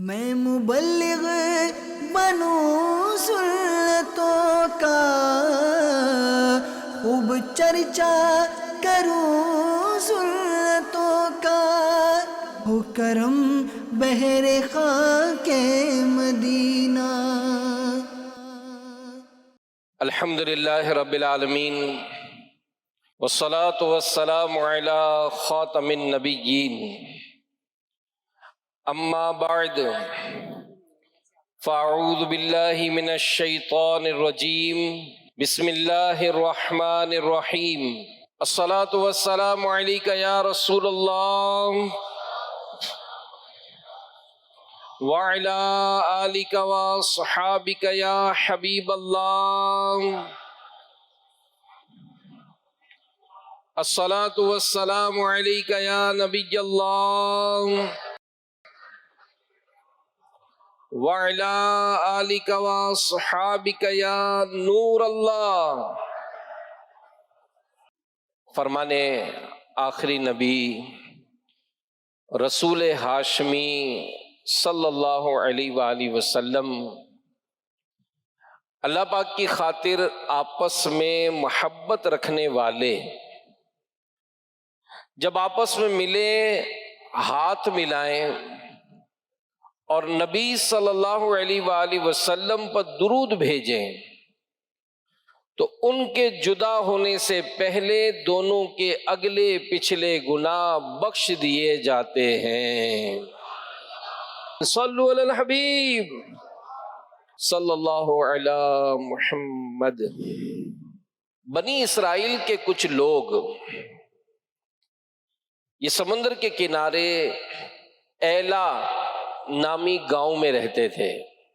میں مبلغ بنوں سنتوں کا، خوب چرچا کروں سنتوں کا، ہو کرم بہر خاک مدینہ۔ الحمدللہ رب العالمین، والصلاة والسلام علی خاتم النبیین، اما بعد فاعوذ باللہ من الشیطان الرجیم، بسم اللہ الرحمن الرحیم۔ الصلاة والسلام علیک یا رسول اللہ وعلی آلک وصحابک یا حبیب اللہ۔ الصلاة والسلام علیک یا نبی اللہ وعلی آلک وصحابک یا نور اللہ۔ فرمانے آخری نبی رسول ہاشمی صلی اللہ علیہ وآلہ وسلم اللہ پاک کی خاطر آپس میں محبت رکھنے والے جب آپس میں ملے ہاتھ ملائیں اور نبی صلی اللہ علیہ وآلہ وسلم پر درود بھیجیں تو ان کے جدا ہونے سے پہلے دونوں کے اگلے پچھلے گناہ بخش دیے جاتے ہیں۔ صلو علی الحبیب صلی اللہ علی محمد۔ بنی اسرائیل کے کچھ لوگ یہ سمندر کے کنارے ایلا نامی گاؤں میں رہتے تھے،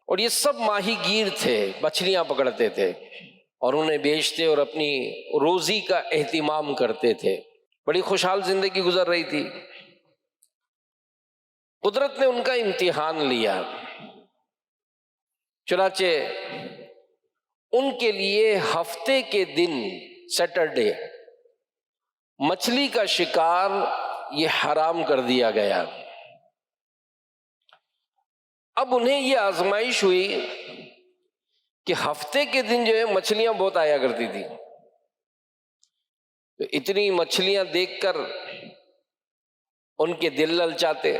اور یہ سب ماہی گیر تھے، مچھلیاں پکڑتے تھے اور انہیں بیچتے اور اپنی روزی کا اہتمام کرتے تھے۔ بڑی خوشحال زندگی گزر رہی تھی۔ قدرت نے ان کا امتحان لیا، چنانچہ ان کے لیے ہفتے کے دن سیٹرڈے مچھلی کا شکار یہ حرام کر دیا گیا۔ اب انہیں یہ آزمائش ہوئی کہ ہفتے کے دن جو ہے مچھلیاں بہت آیا کرتی تھی، تو اتنی مچھلیاں دیکھ کر ان کے دل للچاتے،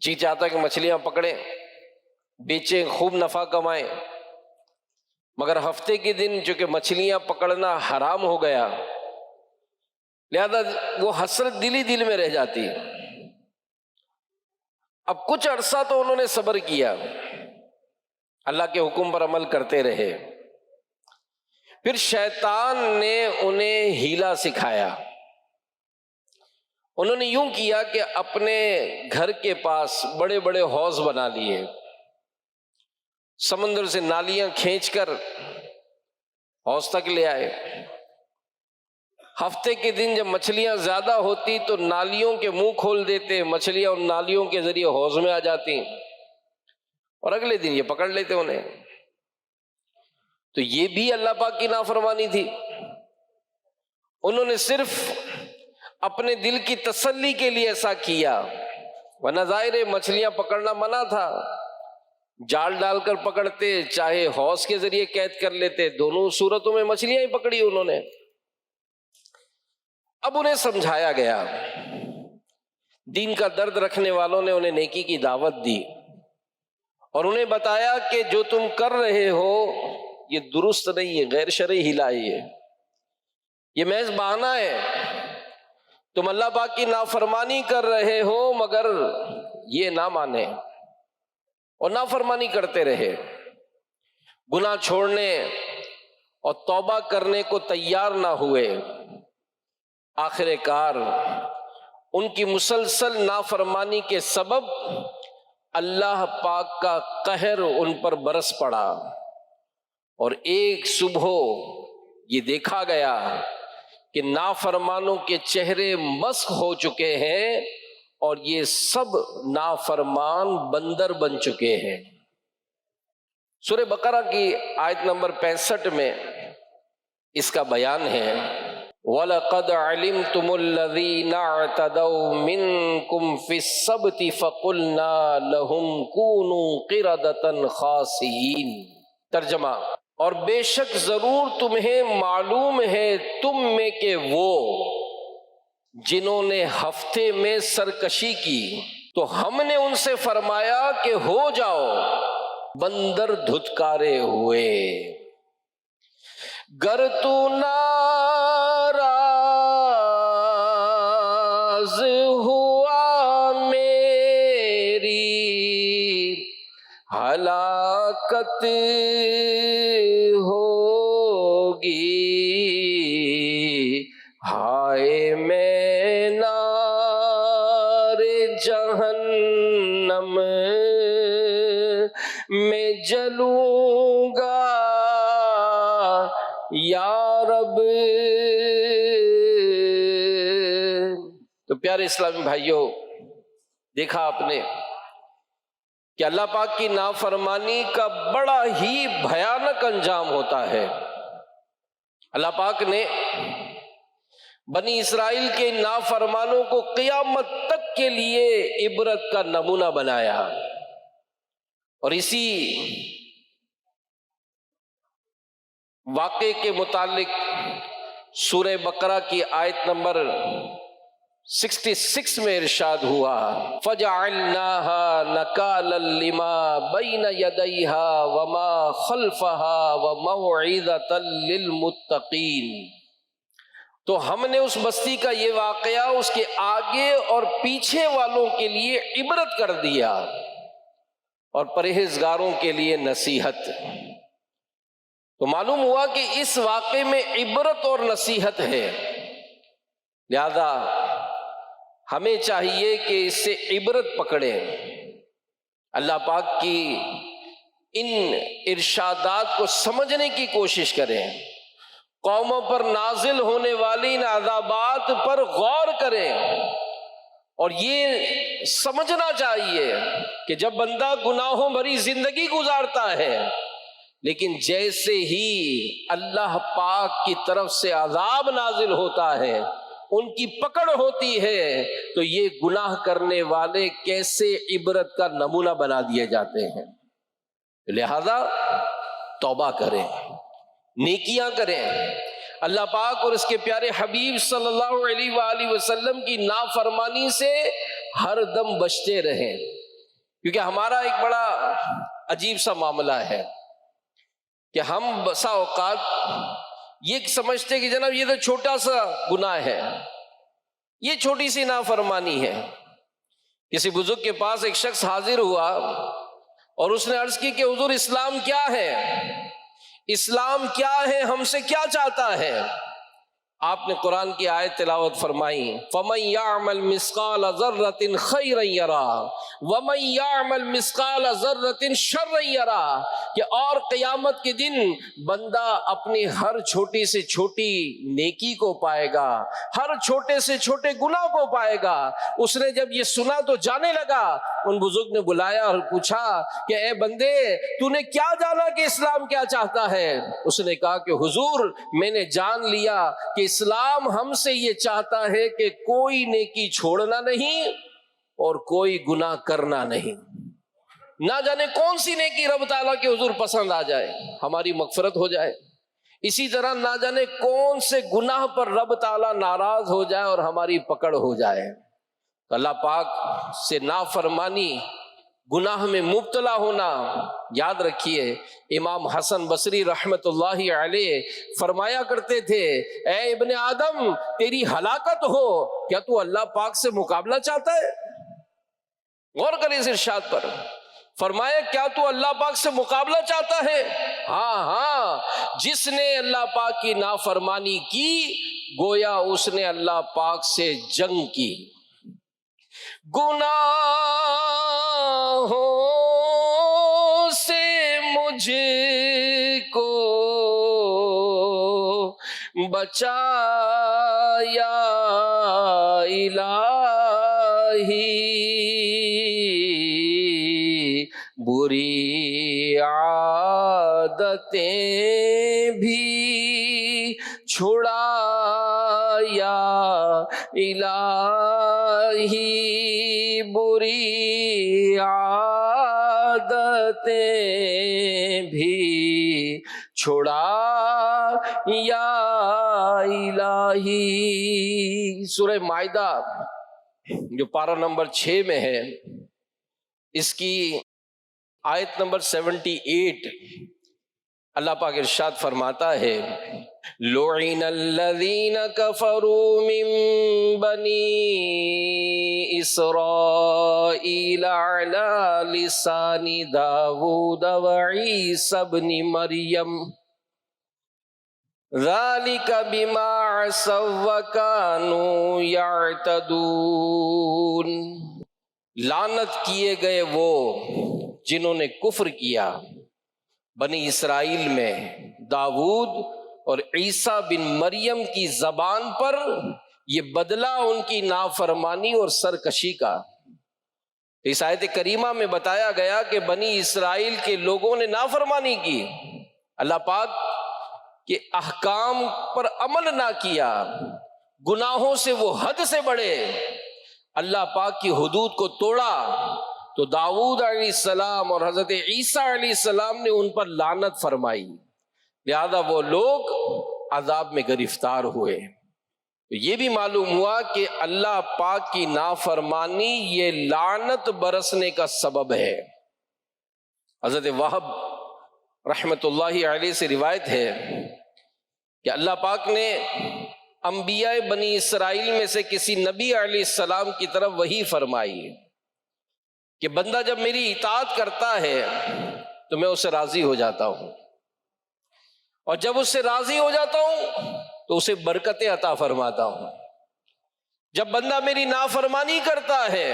جی چاہتا کہ مچھلیاں پکڑیں، بیچیں، خوب نفع کمائیں، مگر ہفتے کے دن چونکہ مچھلیاں پکڑنا حرام ہو گیا، لہذا وہ حسرت دل ہی دل میں رہ جاتی۔ اب کچھ عرصہ تو انہوں نے صبر کیا، اللہ کے حکم پر عمل کرتے رہے۔ پھر شیطان نے انہیں ہیلا سکھایا۔ انہوں نے یوں کیا کہ اپنے گھر کے پاس بڑے بڑے حوض بنا لیے، سمندر سے نالیاں کھینچ کر حوض تک لے آئے۔ ہفتے کے دن جب مچھلیاں زیادہ ہوتی تو نالیوں کے منہ کھول دیتے، مچھلیاں ان نالیوں کے ذریعے حوض میں آ جاتی اور اگلے دن یہ پکڑ لیتے انہیں۔ تو یہ بھی اللہ پاک کی نافرمانی تھی۔ انہوں نے صرف اپنے دل کی تسلی کے لیے ایسا کیا، ورنہ ظاہر مچھلیاں پکڑنا منع تھا۔ جال ڈال کر پکڑتے، چاہے حوض کے ذریعے قید کر لیتے، دونوں صورتوں میں مچھلیاں ہی پکڑی انہوں نے۔ اب انہیں سمجھایا گیا، دین کا درد رکھنے والوں نے انہیں نیکی کی دعوت دی اور انہیں بتایا کہ جو تم کر رہے ہو یہ درست نہیں ہے، غیر شرعی ہیلا ہے، یہ محض بہانہ ہے۔ تم اللہ پاک کی نافرمانی کر رہے ہو مگر یہ نہ مانے اور نافرمانی کرتے رہے، گناہ چھوڑنے اور توبہ کرنے کو تیار نہ ہوئے۔ آخر کار ان کی مسلسل نافرمانی کے سبب اللہ پاک کا قہر ان پر برس پڑا، اور ایک صبح یہ دیکھا گیا کہ نافرمانوں کے چہرے مسخ ہو چکے ہیں اور یہ سب نافرمان بندر بن چکے ہیں۔ سورہ بقرہ کی آیت نمبر 65 میں اس کا بیان ہے۔ وَلَقَدْ عَلِمْتُمُ الَّذِينَ اعْتَدَوْا مِنْكُمْ فِي السَّبْتِ فَقُلْنَا لَهُمْ كُونُوا قِرَدَةً خَاسِئِينَ۔ ترجمہ: اور بے شک ضرور تمہیں معلوم ہے تم میں کہ وہ جنہوں نے ہفتے میں سرکشی کی تو ہم نے ان سے فرمایا کہ ہو جاؤ بندر دھتکارے ہوئے۔ گر تو ناراض ہوا میری ہلاکت ہوگی، ہائے میں نار جہنم میں جلوں گا یا رب۔ تو پیارے اسلامی بھائیوں، دیکھا آپ نے کہ اللہ پاک کی نافرمانی کا بڑا ہی بھیانک انجام ہوتا ہے۔ اللہ پاک نے بنی اسرائیل کے نافرمانوں کو قیامت تک کے لیے عبرت کا نمونہ بنایا، اور اسی واقعے کے متعلق سورہ بقرہ کی آیت نمبر 66 میں ارشاد ہوا، فَجَعَلْنَاهَا نَكَالًا لِمَا بَيْنَ يَدَيْهَا وَمَا خَلْفَهَا وَمَوْعِظَةً لِلْمُتَّقِينَ۔ تو ہم نے اس بستی کا یہ واقعہ اس کے آگے اور پیچھے والوں کے لیے عبرت کر دیا اور پرہیزگاروں کے لیے نصیحت۔ تو معلوم ہوا کہ اس واقعے میں عبرت اور نصیحت ہے، لہذا ہمیں چاہیے کہ اس سے عبرت پکڑیں، اللہ پاک کی ان ارشادات کو سمجھنے کی کوشش کریں، قوموں پر نازل ہونے والی ان عذابات پر غور کریں، اور یہ سمجھنا چاہیے کہ جب بندہ گناہوں بھری زندگی گزارتا ہے، لیکن جیسے ہی اللہ پاک کی طرف سے عذاب نازل ہوتا ہے، ان کی پکڑ ہوتی ہے، تو یہ گناہ کرنے والے کیسے عبرت کا نمونہ بنا دیے جاتے ہیں۔ لہذا توبہ کریں، نیکیاں کریں، اللہ پاک اور اس کے پیارے حبیب صلی اللہ علیہ وآلہ وسلم کی نافرمانی سے ہر دم بچتے رہیں، کیونکہ ہمارا ایک بڑا عجیب سا معاملہ ہے کہ ہم بسا اوقات یہ سمجھتے کہ جناب یہ تو چھوٹا سا گناہ ہے، یہ چھوٹی سی نافرمانی ہے۔ کسی بزرگ کے پاس ایک شخص حاضر ہوا اور اس نے عرض کی کہ حضور اسلام کیا ہے، اسلام کیا ہے، ہم سے کیا چاہتا ہے؟ آپ نے قرآن کی آیت تلاوت فرمائی، فَمَن يَعْمَلْ مِثْقَالَ ذَرَّةٍ خَيْرًا يَرَهُ وَمَن يَعْمَلْ مِثْقَالَ ذَرَّةٍ شَرًّا يَرَهُ، کہ اور قیامت کے دن بندہ اپنی ہر چھوٹی سے چھوٹی نیکی کو پائے گا، ہر چھوٹے سے چھوٹے گناہ کو پائے گا۔ اس نے جب یہ سنا تو جانے لگا، ان بزرگ نے بلایا اور پوچھا کہ اے بندے، تو نے کیا جانا کہ اسلام کیا چاہتا ہے؟ اس نے کہا کہ حضور میں نے جان لیا کہ اسلام ہم سے یہ چاہتا ہے کہ کوئی نیکی چھوڑنا نہیں اور کوئی گناہ کرنا نہیں۔ نہ جانے کون سی نیکی رب تعالیٰ کے حضور پسند آ جائے، ہماری مغفرت ہو جائے، اسی طرح نہ جانے کون سے گناہ پر رب تعالیٰ ناراض ہو جائے اور ہماری پکڑ ہو جائے۔ تو اللہ پاک سے نافرمانی، گناہ میں مبتلا ہونا، یاد رکھیے امام حسن بصری رحمت اللہ علیہ فرمایا کرتے تھے، اے ابن آدم تیری ہلاکت ہو، کیا تو اللہ پاک سے مقابلہ چاہتا ہے؟ غور کریں اس ارشاد پر، فرمایا کیا تو اللہ پاک سے مقابلہ چاہتا ہے؟ ہاں، جس نے اللہ پاک کی نافرمانی کی گویا اس نے اللہ پاک سے جنگ کی۔ گناہوں سے مجھ کو بچا یا الہی، بری عادتیں بھی چھڑا الہی بری عادتیں بھی چھڑا یا الہی. سورہ مائدہ جو پارہ نمبر 6 میں ہے، اس کی آیت نمبر 78 اللہ پاک ارشاد فرماتا ہے لعن الذین کفروا من بنی اسرائیل علی لسان داود وعیسی ابن مریم ذالک بما عصوا وکانوا یعتدون. لعنت کیے گئے وہ جنہوں نے کفر کیا بنی اسرائیل میں داود اور عیسیٰ بن مریم کی زبان پر، یہ بدلہ ان کی نافرمانی اور سرکشی کا. اس آیت کریمہ میں بتایا گیا کہ بنی اسرائیل کے لوگوں نے نافرمانی کی، اللہ پاک کے احکام پر عمل نہ کیا، گناہوں سے وہ حد سے بڑھے، اللہ پاک کی حدود کو توڑا، تو داؤد علیہ السلام اور حضرت عیسیٰ علیہ السلام نے ان پر لعنت فرمائی، لہذا وہ لوگ عذاب میں گرفتار ہوئے. تو یہ بھی معلوم ہوا کہ اللہ پاک کی نافرمانی یہ لعنت برسنے کا سبب ہے. حضرت وہب رحمت اللہ علیہ سے روایت ہے کہ اللہ پاک نے انبیاء بنی اسرائیل میں سے کسی نبی علیہ السلام کی طرف وحی فرمائی کہ بندہ جب میری اطاعت کرتا ہے تو میں اس سے راضی ہو جاتا ہوں، اور جب اس سے راضی ہو جاتا ہوں تو اسے برکتیں عطا فرماتا ہوں. جب بندہ میری نافرمانی کرتا ہے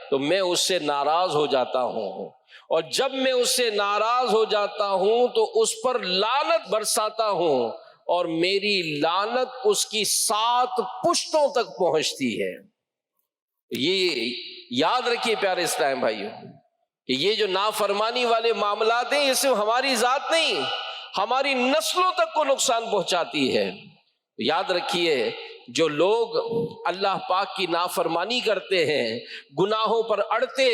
تو میں اس سے ناراض ہو جاتا ہوں، اور جب میں اس سے ناراض ہو جاتا ہوں تو اس پر لعنت برساتا ہوں، اور میری لعنت اس کی 7 پشتوں تک پہنچتی ہے. یہ یاد رکھیے پیارے اسلام بھائیو کہ یہ جو نافرمانی والے معاملات ہیں یہ صرف ہماری ذات نہیں، ہماری نسلوں تک کو نقصان پہنچاتی ہے. یاد رکھیے جو لوگ اللہ پاک کی نافرمانی کرتے ہیں، گناہوں پر اڑتے،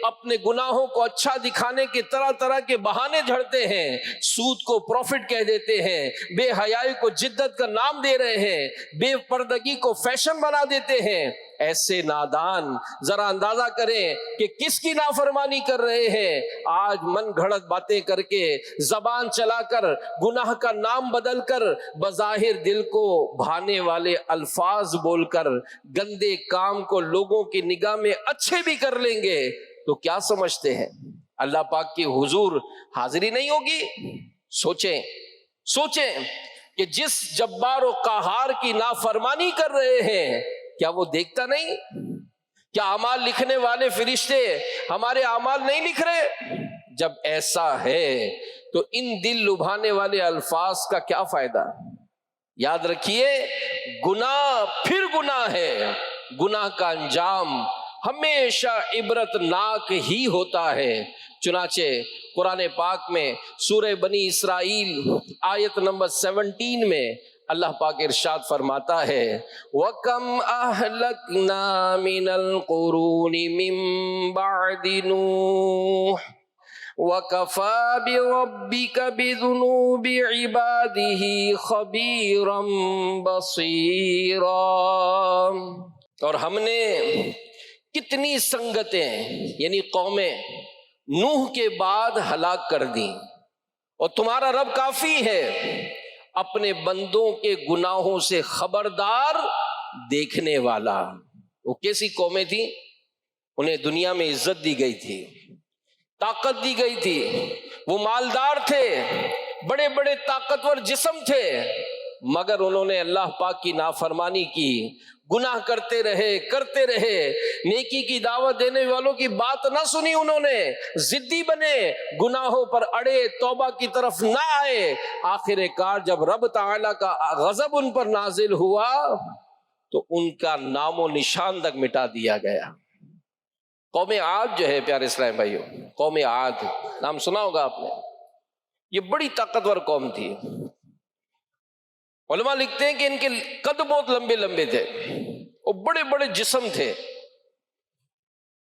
اپنے گناہوں کو اچھا دکھانے کے طرح طرح کے بہانے جھڑتے ہیں، سود کو پروفٹ کہہ دیتے ہیں، بے حیائی کو جدت کا نام دے رہے ہیں، بے پردگی کو فیشن بنا دیتے ہیں، ایسے نادان ذرا اندازہ کریں کہ کس کی نافرمانی کر رہے ہیں. آج من گھڑت باتیں کر کے، زبان چلا کر، گناہ کا نام بدل کر، بظاہر دل کو بھانے والے الفاظ بول کر گندے کام کو لوگوں کی نگاہ میں اچھے بھی کر لیں گے تو کیا سمجھتے ہیں اللہ پاک کی حضور حاضری نہیں ہوگی؟ سوچیں کہ جس جبار و قہار کی نافرمانی کر رہے ہیں کیا وہ دیکھتا نہیں؟ کیا اعمال لکھنے والے فرشتے ہمارے اعمال نہیں لکھ رہے؟ جب ایسا ہے تو ان دل لبھانے والے الفاظ کا کیا فائدہ؟ یاد رکھیے گناہ پھر گناہ ہے، گناہ کا انجام ہمیشہ عبرتناک ہی ہوتا ہے. چنانچہ قرآن پاک میں سورہ بنی اسرائیل آیت نمبر 17 میں اللہ پاک ارشاد فرماتا ہے وَكَمْ أَهْلَكْنَا مِنَ الْقُرُونِ مِنْ بَعْدِ نُوحٍ وَكَفَى بِرَبِّكَ بِذُنُوبِ عِبَادِهِ خَبِيرًا بَصِيرًا. اور ہم نے کتنی سنگتیں یعنی قومیں نوح کے بعد ہلاک کر دیں، اور تمہارا رب کافی ہے اپنے بندوں کے گناہوں سے خبردار دیکھنے والا. وہ کیسی قومیں تھیں؟ انہیں دنیا میں عزت دی گئی تھی، طاقت دی گئی تھی، وہ مالدار تھے، بڑے بڑے طاقتور جسم تھے، مگر انہوں نے اللہ پاک کی نافرمانی کی، گناہ کرتے رہے، نیکی کی دعوت دینے والوں کی بات نہ سنی، انہوں نے ضدی بنے، گناہوں پر اڑے، توبہ کی طرف نہ آئے. آخر کار جب رب تعالیٰ کا غضب ان پر نازل ہوا تو ان کا نام و نشان تک مٹا دیا گیا. قوم عاد جو ہے پیارے اسلام بھائیو، قوم عاد نام سنا ہوگا آپ نے، یہ بڑی طاقتور قوم تھی. علماء لکھتے ہیں کہ ان کے قد بہت لمبے لمبے تھے، وہ بڑے بڑے جسم تھے،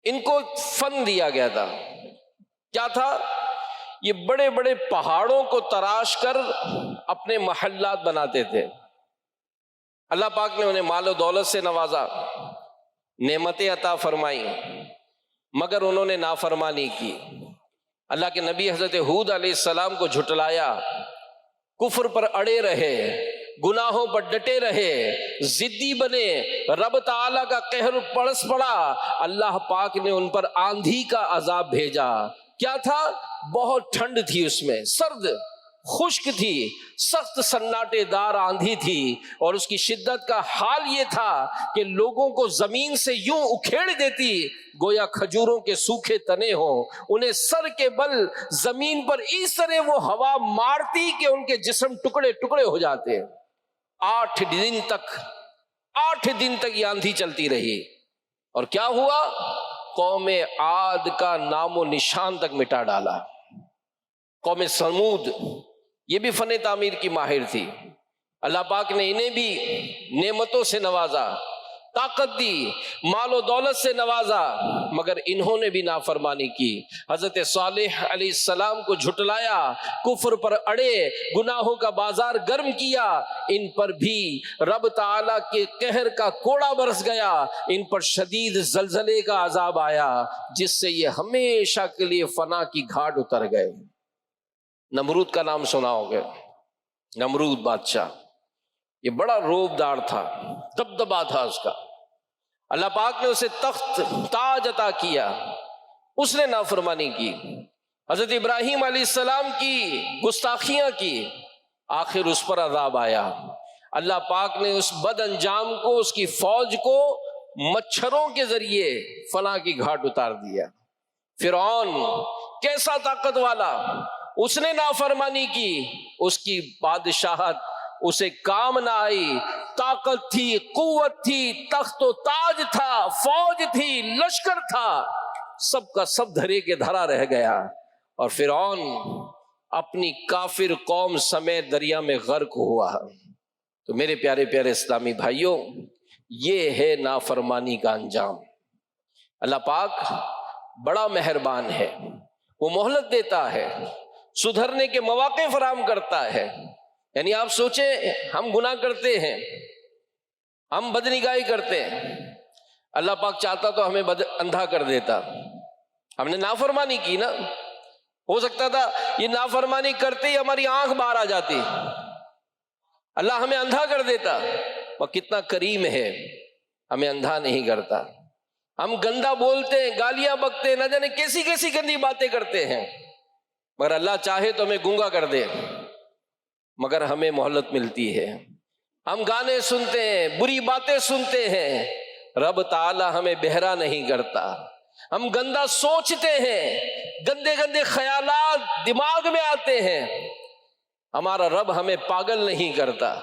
ان کو فن دیا گیا تھا، کیا تھا؟ یہ بڑے بڑے پہاڑوں کو تراش کر اپنے محلات بناتے تھے۔ اللہ پاک نے انہیں مال و دولت سے نوازا، نعمتیں عطا فرمائی، مگر انہوں نے نافرمانی کی۔ اللہ کے نبی حضرت ہود علیہ السلام کو جھٹلایا، کفر پر اڑے رہے، گناہوں پر ڈٹے رہے، ضدی بنے، رب تعالیٰ کا قہر پرس پڑا۔ اللہ پاک نے ان پر آندھی کا عذاب بھیجا۔ کیا تھا؟ بہت ٹھنڈ تھی، اس میں سرد، خشک تھی، سخت سناٹے دار آندھی تھی، اور اس کی شدت کا حال یہ تھا کہ لوگوں کو زمین سے یوں اکھیڑ دیتی گویا کھجوروں کے سوکھے تنے ہوں، انہیں سر کے بل زمین پر اس طرح وہ ہوا مارتی کہ ان کے جسم ٹکڑے ٹکڑے ہو جاتے۔ 8 دن تک یہ آندھی چلتی رہی، اور کیا ہوا؟ قوم عاد کا نام و نشان تک مٹا ڈالا۔ قوم سمود یہ بھی فن تعمیر کی ماہر تھی، اللہ پاک نے انہیں بھی نعمتوں سے نوازا، طاقت دی، مال و دولت سے نوازا، مگر انہوں نے بھی نافرمانی کی۔ حضرت صالح علیہ السلام کو جھٹلایا، کفر پر اڑے، گناہوں کا بازار گرم کیا، ان پر بھی رب تعالیٰ کے قہر کا کوڑا برس گیا، ان پر شدید زلزلے کا عذاب آیا، جس سے یہ ہمیشہ کے لیے فنا کی گھاٹ اتر گئے۔ نمرود کا نام سنا ہوگا، نمرود بادشاہ، یہ بڑا روب دار تھا، دبدبا تھا اس کا۔ اللہ پاک نے اسے تخت تاج عطا کیا، اس نے نافرمانی کی، حضرت ابراہیم علیہ السلام کی گستاخیاں کی، آخر اس پر عذاب آیا۔ اللہ پاک نے اس بد انجام کو، اس کی فوج کو مچھروں کے ذریعے فنا کی گھاٹ اتار دیا۔ فرعون کیسا طاقت والا، اس نے نافرمانی کی، اس کی بادشاہت اسے کام نہ آئی، طاقت تھی، قوت تھی، تخت و تاج تھا، فوج تھی، لشکر تھا، سب کا سب دھرے کے دھرا رہ گیا، اور فرعون اپنی کافر قوم سمیت دریا میں غرق ہوا۔ تو میرے پیارے پیارے اسلامی بھائیوں، یہ ہے نافرمانی کا انجام۔ اللہ پاک بڑا مہربان ہے، وہ مہلت دیتا ہے، سدھرنے کے مواقع فراہم کرتا ہے۔ یعنی آپ سوچیں، ہم گناہ کرتے ہیں، ہم بدنگاہی کرتے ہیں، اللہ پاک چاہتا تو ہمیں اندھا کر دیتا، ہم نے نافرمانی کی نا، ہو سکتا تھا یہ نافرمانی کرتے ہی ہماری آنکھ باہر آ جاتی، اللہ ہمیں اندھا کر دیتا۔ وہ کتنا کریم ہے، ہمیں اندھا نہیں کرتا۔ ہم گندا بولتے ہیں، گالیاں بکتے ہیں، نہ جانے کیسی کیسی گندی باتیں کرتے ہیں، مگر اللہ چاہے تو ہمیں گونگا کر دے، مگر ہمیں مہلت ملتی ہے۔ ہم گانے سنتے ہیں، بری باتیں سنتے ہیں، رب تعالی ہمیں بہرا نہیں کرتا۔ ہم گندا سوچتے ہیں، گندے گندے خیالات دماغ میں آتے ہیں، ہمارا رب ہمیں پاگل نہیں کرتا۔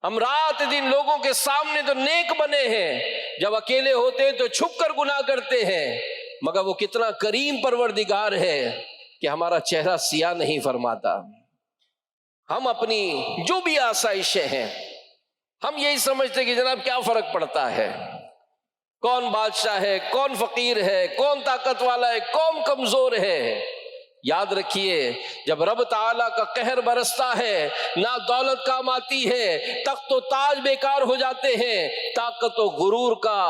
ہم رات دن لوگوں کے سامنے تو نیک بنے ہیں، جب اکیلے ہوتے ہیں تو چھپ کر گناہ کرتے ہیں، مگر وہ کتنا کریم پروردگار ہے کہ ہمارا چہرہ سیاہ نہیں فرماتا۔ ہم اپنی جو بھی آسائشیں ہیں، ہم یہی سمجھتے کہ جناب کیا فرق پڑتا ہے، کون بادشاہ ہے، کون فقیر ہے، کون طاقت والا ہے، کون کمزور ہے۔ یاد رکھیے، جب رب تعالیٰ کا قہر برستا ہے، نہ دولت کام آتی ہے، تخت و تاج بیکار ہو جاتے ہیں، طاقت و غرور کا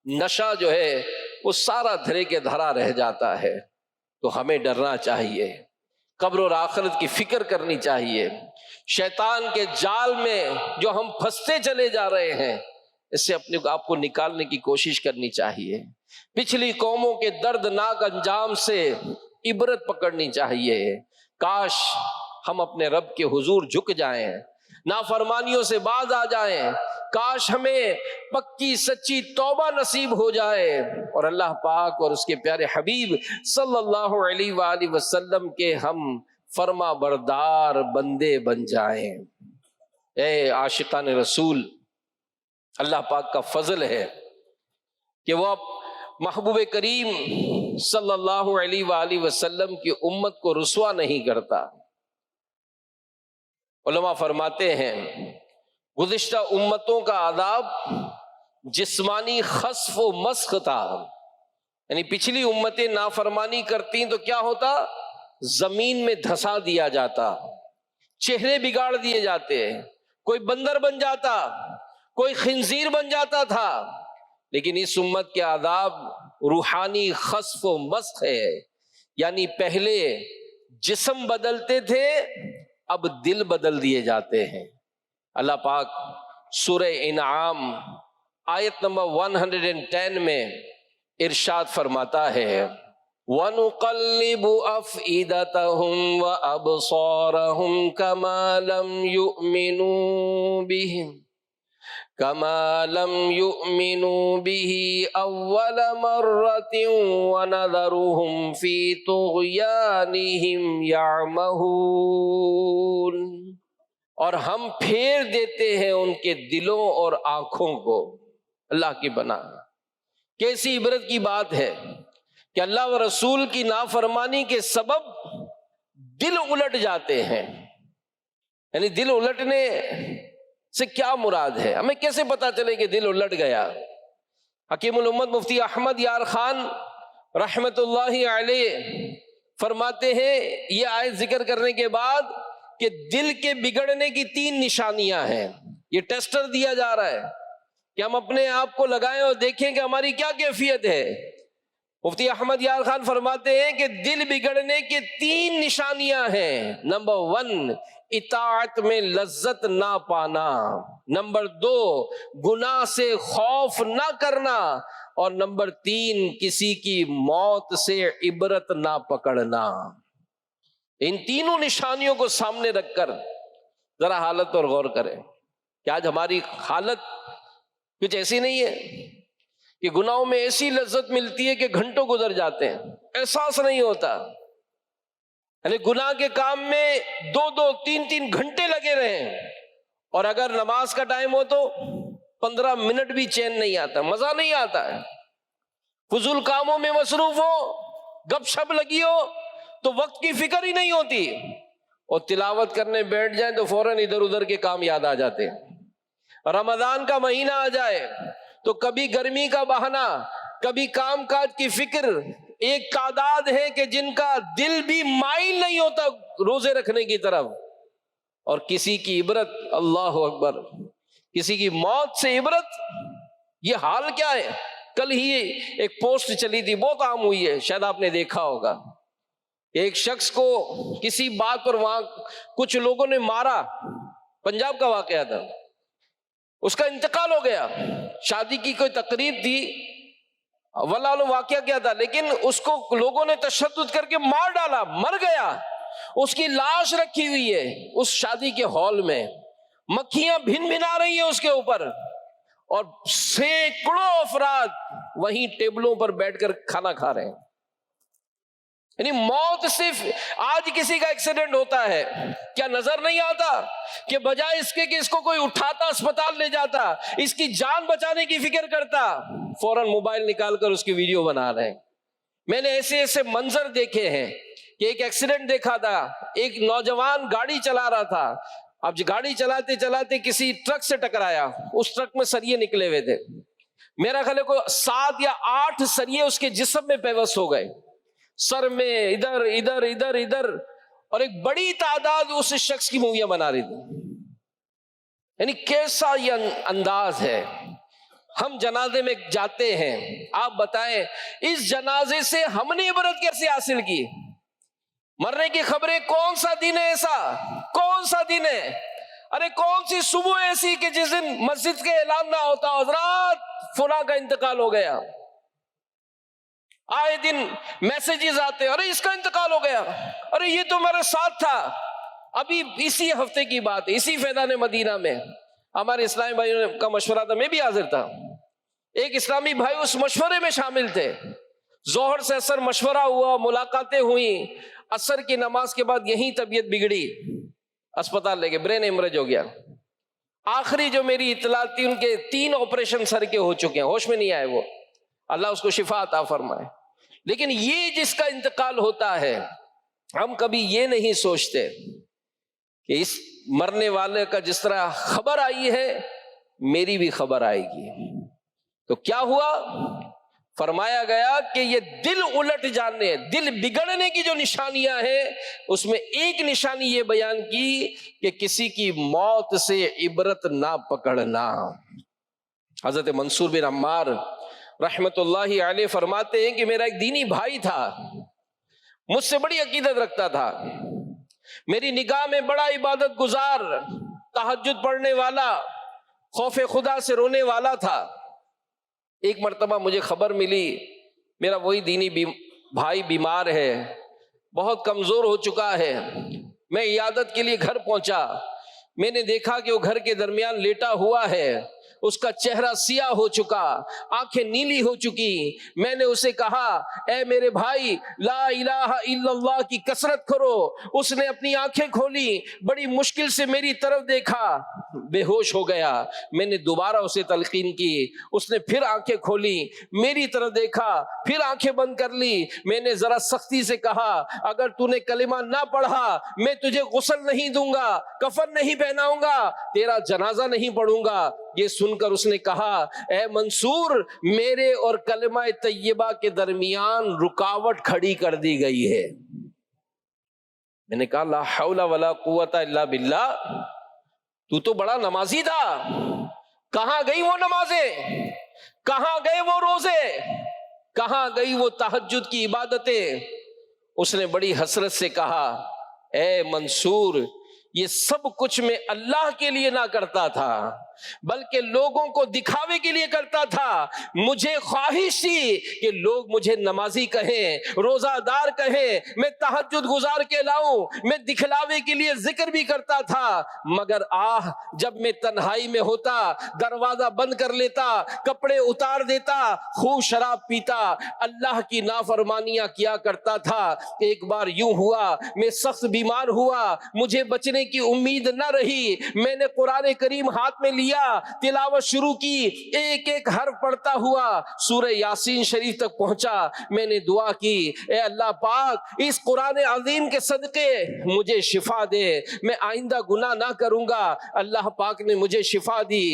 نشہ جو ہے وہ سارا دھرے کے دھرا رہ جاتا ہے۔ تو ہمیں ڈرنا چاہیے، قبر اور آخرت کی فکر کرنی چاہیے۔ شیطان کے جال میں جو ہم پھنستے چلے جا رہے ہیں، اس سے اپنے آپ کو نکالنے کی کوشش کرنی چاہیے۔ پچھلی قوموں کے دردناک انجام سے عبرت پکڑنی چاہیے۔ کاش ہم اپنے رب کے حضور جھک جائیں، نافرمانیوں سے باز آ جائیں، کاش ہمیں پکی سچی توبہ نصیب ہو جائے، اور اللہ پاک اور اس کے پیارے حبیب صلی اللہ علیہ وآلہ وسلم کے ہم فرما بردار بندے بن جائیں۔ اے عاشقان رسول، اللہ پاک کا فضل ہے کہ وہ محبوب کریم صلی اللہ علیہ وآلہ وسلم کی امت کو رسوا نہیں کرتا۔ علماء فرماتے ہیں، گزشتہ امتوں کا عذاب جسمانی خسف و مسخ تھا، یعنی پچھلی امتیں نافرمانی کرتی تو کیا ہوتا؟ زمین میں دھسا دیا جاتا، چہرے بگاڑ دیے جاتے، کوئی بندر بن جاتا، کوئی خنزیر بن جاتا تھا۔ لیکن اس امت کے عذاب روحانی خسف و مسخ ہے، یعنی پہلے جسم بدلتے تھے، اب دل بدل دیے جاتے ہیں۔ اللہ پاک سورہ انعام آیت نمبر 110 میں ارشاد فرماتا ہے وَنُقَلِّبُ أَفْئِدَتَهُمْ وَأَبْصَارَهُمْ كَمَا لَمْ يُؤْمِنُوا بِهِ أَوَّلَ مَرَّةٍ وَنَذَرُهُمْ فِي طُغْيَانِهِمْ يَعْمَهُونَ، اور ہم پھیر دیتے ہیں ان کے دلوں اور آنکھوں کو۔ اللہ کی بنا کیسی عبرت کی بات ہے کہ اللہ و رسول کی نافرمانی کے سبب دل الٹ جاتے ہیں۔ یعنی دل الٹنے سے کیا مراد ہے؟ ہمیں کیسے پتا چلے کہ دل الٹ گیا؟ حکیم الامت مفتی احمد یار خان رحمت اللہ علیہ فرماتے ہیں یہ آیت ذکر کرنے کے بعد کہ دل کے بگڑنے کی 3 نشانیاں ہیں۔ یہ ٹیسٹر دیا جا رہا ہے کہ ہم اپنے آپ کو لگائیں اور دیکھیں کہ ہماری کیا کیفیت ہے۔ مفتی احمد یار خان فرماتے ہیں کہ دل بگڑنے کے 3 نشانیاں ہیں۔ نمبر 1 اطاعت میں لذت نہ پانا، نمبر 2 گناہ سے خوف نہ کرنا، اور نمبر 3 کسی کی موت سے عبرت نہ پکڑنا۔ ان تینوں نشانیوں کو سامنے رکھ کر ذرا حالت پر غور کریں کہ آج ہماری حالت کچھ ایسی نہیں ہے کہ گناہوں میں ایسی لذت ملتی ہے کہ گھنٹوں گزر جاتے ہیں، احساس نہیں ہوتا۔ یعنی گناہ کے کام میں 2-2 3-3 گھنٹے لگے رہیں، اور اگر نماز کا ٹائم ہو تو 15 منٹ بھی چین نہیں آتا، مزہ نہیں آتا ہے۔ فضول کاموں میں مصروف ہو، گپ شپ لگی ہو تو وقت کی فکر ہی نہیں ہوتی، اور تلاوت کرنے بیٹھ جائیں تو فوراً ادھر ادھر کے کام یاد آ جاتے ہیں۔ رمضان کا مہینہ آ جائے تو کبھی گرمی کا بہانہ، کبھی کام کاج کی فکر۔ ایک تعداد ہے کہ جن کا دل بھی مائل نہیں ہوتا روزے رکھنے کی طرف، اور کسی کی عبرت، اللہ اکبر، کسی کی موت سے عبرت۔ یہ حال کیا ہے؟ کل ہی ایک پوسٹ چلی تھی، بہت عام ہوئی ہے، شاید آپ نے دیکھا ہوگا۔ ایک شخص کو کسی بات پر وہاں کچھ لوگوں نے مارا، پنجاب کا واقعہ تھا، اس کا انتقال ہو گیا۔ شادی کی کوئی تقریب تھی، واللہ علم واقعہ کیا تھا، لیکن اس کو لوگوں نے تشدد کر کے مار ڈالا، مر گیا۔ اس کی لاش رکھی ہوئی ہے اس شادی کے ہال میں، مکھیاں بھن بھنا رہی ہیں اس کے اوپر، اور سینکڑوں افراد وہیں ٹیبلوں پر بیٹھ کر کھانا کھا رہے ہیں۔ یعنی موت صرف آج کسی کا ایکسیڈنٹ ہوتا ہے، کیا نظر نہیں آتا کہ بجائے اس کے کہ اس کو کوئی اٹھاتا اسپتال لے جاتا، اس کی جان بچانے کی فکر کرتا، فوراً موبائل نکال کر اس کی ویڈیو بنا رہے ہیں۔ میں نے ایسے ایسے منظر دیکھے ہیں کہ ایک ایکسیڈنٹ دیکھا تھا، ایک نوجوان گاڑی چلا رہا تھا، اب گاڑی چلاتے چلاتے کسی ٹرک سے ٹکرایا، اس ٹرک میں سریے نکلے ہوئے تھے، میرا خیال ہے کوئی 7 یا 8 سریے اس کے جسم میں پیوست ہو گئے، سر میں، ادھر ادھر ادھر ادھر، اور ایک بڑی تعداد اس شخص کی مویاں بنا رہی تھی۔ یعنی کیسا یہ انداز ہے۔ ہم جنازے میں جاتے ہیں، آپ بتائیں اس جنازے سے ہم نے عبرت کیسے حاصل کی؟ مرنے کی خبریں، کون سا دن ہے ایسا، کون سا دن ہے؟ ارے کون سی صبح ایسی کہ جس دن مسجد کے اعلان نہ ہوتا حضرات فلاں کا انتقال ہو گیا؟ آئے دن میسیجز آتے، ارے اس کا انتقال ہو گیا، ارے یہ تو میرے ساتھ تھا۔ ابھی اسی ہفتے کی بات ہے، اسی فیضان مدینہ میں ہمارے اسلامی بھائیوں کا مشورہ تھا، میں بھی حاضر تھا، ایک اسلامی بھائی اس مشورے میں شامل تھے۔ ظہر سے عصر مشورہ ہوا، ملاقاتیں ہوئیں، عصر کی نماز کے بعد یہیں طبیعت بگڑی، اسپتال لے کے برین ہیمریج ہو گیا۔ آخری جو میری اطلاع تھی ان کے 3 آپریشن سر کے ہو چکے ہیں، ہوش میں نہیں آئے وہ، اللہ اس کو شفا عطا فرمائے۔ لیکن یہ جس کا انتقال ہوتا ہے، ہم کبھی یہ نہیں سوچتے کہ اس مرنے والے کا جس طرح خبر آئی ہے میری بھی خبر آئے گی۔ تو کیا ہوا؟ فرمایا گیا کہ یہ دل الٹ جانے، دل بگڑنے کی جو نشانیاں ہیں اس میں ایک نشانی یہ بیان کی کہ کسی کی موت سے عبرت نہ پکڑنا۔ حضرت منصور بن عمار رحمت اللہ علیہ فرماتے ہیں کہ میرا ایک دینی بھائی تھا، مجھ سے بڑی عقیدت رکھتا تھا، میری نگاہ میں بڑا عبادت گزار، تہجد پڑھنے والا، خوف خدا سے رونے والا تھا۔ ایک مرتبہ مجھے خبر ملی میرا وہی دینی بھائی بیمار ہے، بہت کمزور ہو چکا ہے۔ میں عیادت کے لیے گھر پہنچا، میں نے دیکھا کہ وہ گھر کے درمیان لیٹا ہوا ہے، اس کا چہرہ سیاہ ہو چکا، آنکھیں نیلی ہو چکی۔ میں نے اسے کہا اے میرے بھائی لا الہ الا اللہ کی کثرت کرو۔ اس نے اپنی آنکھیں کھولی، بڑی مشکل سے میری طرف دیکھا، بے ہوش ہو گیا۔ میں نے دوبارہ اسے تلقین کی، اس نے پھر آنکھیں کھولی، میری طرف دیکھا، پھر آنکھیں بند کر لی۔ میں نے ذرا سختی سے کہا اگر تو نے کلمہ نہ پڑھا میں تجھے غسل نہیں دوں گا، کفن نہیں پہناؤں گا، تیرا جنازہ نہیں پڑھوں گا۔ یہ سن کر اس نے کہا اے منصور میرے اور کلمہ طیبہ کے درمیان رکاوٹ کھڑی کر دی گئی ہے۔ میں نے کہا لا حول ولا قوت الا باللہ، تو بڑا نمازی تھا، کہاں گئی وہ نمازیں، کہاں گئے وہ روزے، کہاں گئی وہ تہجد کی عبادتیں؟ اس نے بڑی حسرت سے کہا اے منصور یہ سب کچھ میں اللہ کے لیے نہ کرتا تھا بلکہ لوگوں کو دکھاوے کے لیے کرتا تھا۔ مجھے خواہش تھی کہ لوگ مجھے نمازی کہیں، روزہ دار کہیں، میں تہجد گزار کے لاؤں، میں دکھلاوے کے لیے ذکر بھی کرتا تھا، مگر جب میں تنہائی میں ہوتا دروازہ بند کر لیتا، کپڑے اتار دیتا، خوب شراب پیتا، اللہ کی نافرمانیاں کیا کرتا تھا۔ ایک بار یوں ہوا میں سخت بیمار ہوا، مجھے بچنے کی امید نہ رہی، میں نے قرآن کریم ہاتھ میں لیا، تلاوت شروع کی، ایک ایک حرف پڑھتا ہوا سورہ یاسین شریف تک پہنچا۔ میں نے دعا کی اے اللہ پاک اس قرآن عظیم کے صدقے مجھے شفا دے، میں آئندہ گناہ نہ کروں گا۔ اللہ پاک نے مجھے شفا دی،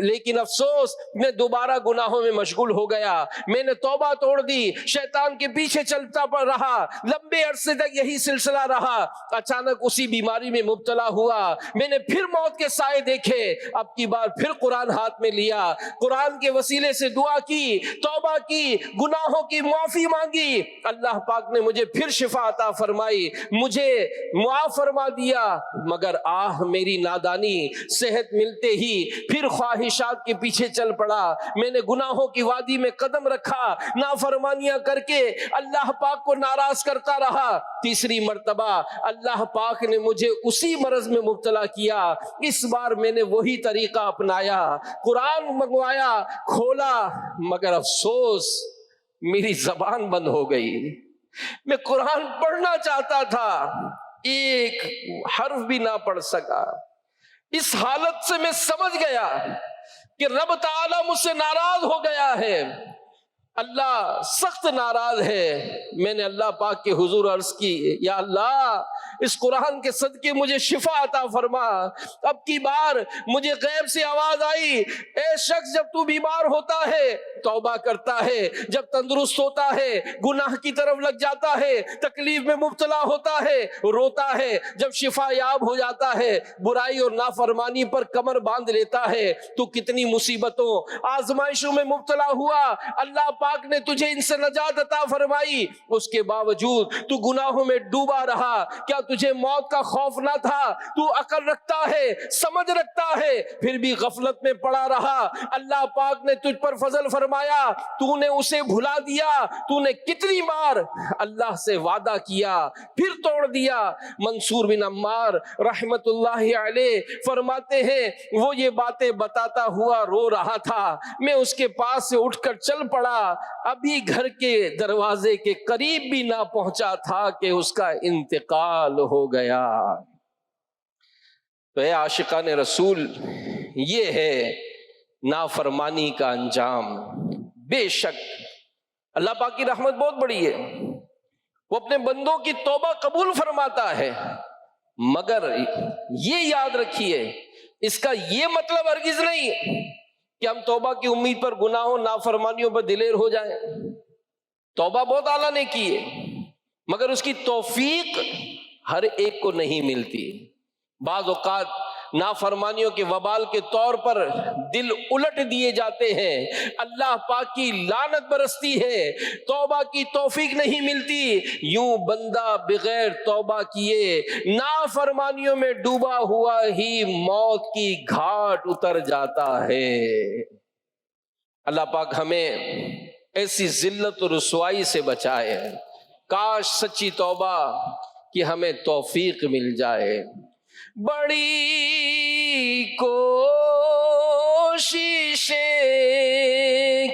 لیکن افسوس میں دوبارہ گناہوں میں مشغول ہو گیا، میں نے توبہ توڑ دی، شیطان کے پیچھے چلتا رہا، لمبے عرصے تک یہی سلسلہ رہا۔ اچانک اسی بیماری میں مبتلا ہوا، میں نے پھر موت کے سائے دیکھے، اب کی بار پھر قرآن ہاتھ میں لیا، قرآن کے وسیلے سے دعا کی، توبہ کی، گناہوں کی معافی مانگی، اللہ پاک نے مجھے پھر شفا عطا فرمائی، مجھے معاف فرما دیا۔ مگر میری نادانی، صحت ملتے ہی پھر خواہشات کے پیچھے چل پڑا، میں نے گناہوں کی وادی میں قدم رکھا، نافرمانیاں کر کے اللہ پاک کو ناراض کرتا رہا۔ تیسری مرتبہ اللہ پاک نے مجھے اسی مرض میں مبتلا کیا، اس بار میں نے وہی طریقہ اپنایا، قرآن منگوایا، کھولا، مگر افسوس میری زبان بند ہو گئی۔ میں قرآن پڑھنا چاہتا تھا، ایک حرف بھی نہ پڑھ سکا۔ اس حالت سے میں سمجھ گیا کہ رب تعالیٰ مجھ سے ناراض ہو گیا ہے، اللہ سخت ناراض ہے۔ میں نے اللہ پاک کے حضور عرض کی یا اللہ اس قرآن کے صدقے مجھے شفا عطا فرما۔ اب کی بار مجھے غیب سے آواز آئی اے شخص جب تو بیمار ہوتا ہے توبہ کرتا ہے، جب تندرست ہوتا ہے گناہ کی طرف لگ جاتا ہے، تکلیف میں مبتلا ہوتا ہے روتا ہے، جب شفا یاب ہو جاتا ہے برائی اور نافرمانی پر کمر باندھ لیتا ہے۔ تو کتنی مصیبتوں آزمائشوں میں مبتلا ہوا، اللہ پاک نے تجھے ان سے نجات عطا فرمائی، اس کے باوجود تو گناہوں میں ڈوبا رہا۔ کیا تجھے موت کا خوف نہ تھا؟ تو عقل رکھتا ہے، سمجھ رکھتا ہے، پھر بھی غفلت میں پڑا رہا۔ اللہ پاک نے تجھ پر فضل فرمایا، تو نے اسے بھلا دیا۔ تو نے کتنی بار اللہ سے وعدہ کیا پھر توڑ دیا۔ منصور بن عمار رحمت اللہ علیہ فرماتے ہیں وہ یہ باتیں بتاتا ہوا رو رہا تھا، میں اس کے پاس سے اٹھ کر چل پڑا، ابھی گھر کے دروازے کے قریب بھی نہ پہنچا تھا کہ اس کا انتقال ہو گیا۔ تو اے عاشقان رسول، یہ ہے نافرمانی کا انجام۔ بے شک اللہ پاک کی رحمت بہت بڑی ہے، وہ اپنے بندوں کی توبہ قبول فرماتا ہے، مگر یہ یاد رکھیے اس کا یہ مطلب ہرگز نہیں کہ ہم توبہ کی امید پر گناہوں نافرمانیوں پر دلیر ہو جائیں. توبہ بہت اعلیٰ نے کی ہے مگر اس کی توفیق ہر ایک کو نہیں ملتی. بعض اوقات نافرمانیوں کے وبال کے طور پر دل الٹ دیے جاتے ہیں، اللہ پاک کی لعنت برستی ہے، توبہ کی توفیق نہیں ملتی. یوں بندہ بغیر توبہ کیے نافرمانیوں میں ڈوبا ہوا ہی موت کی گھاٹ اتر جاتا ہے. اللہ پاک ہمیں ایسی ذلت و رسوائی سے بچائے. کاش سچی توبہ کی ہمیں توفیق مل جائے. بڑی کوششیں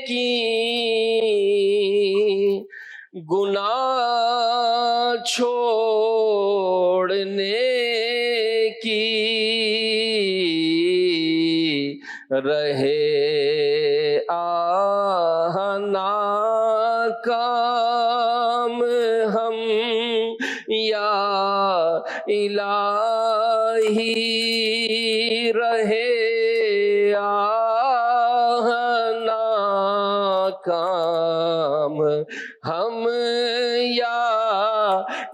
کی گناہ چھوڑنے کی، رہے ناکام ہم یا الہی، رہے ناکام ہم یا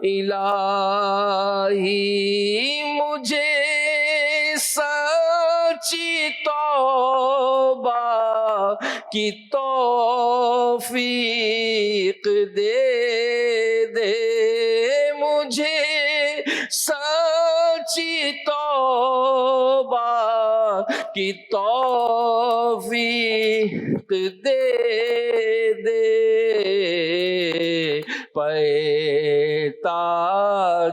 الہی. مجھے سچی توبہ کی توفیق دے دے، مجھے سچی توبہ کی توفیق دے دے. پے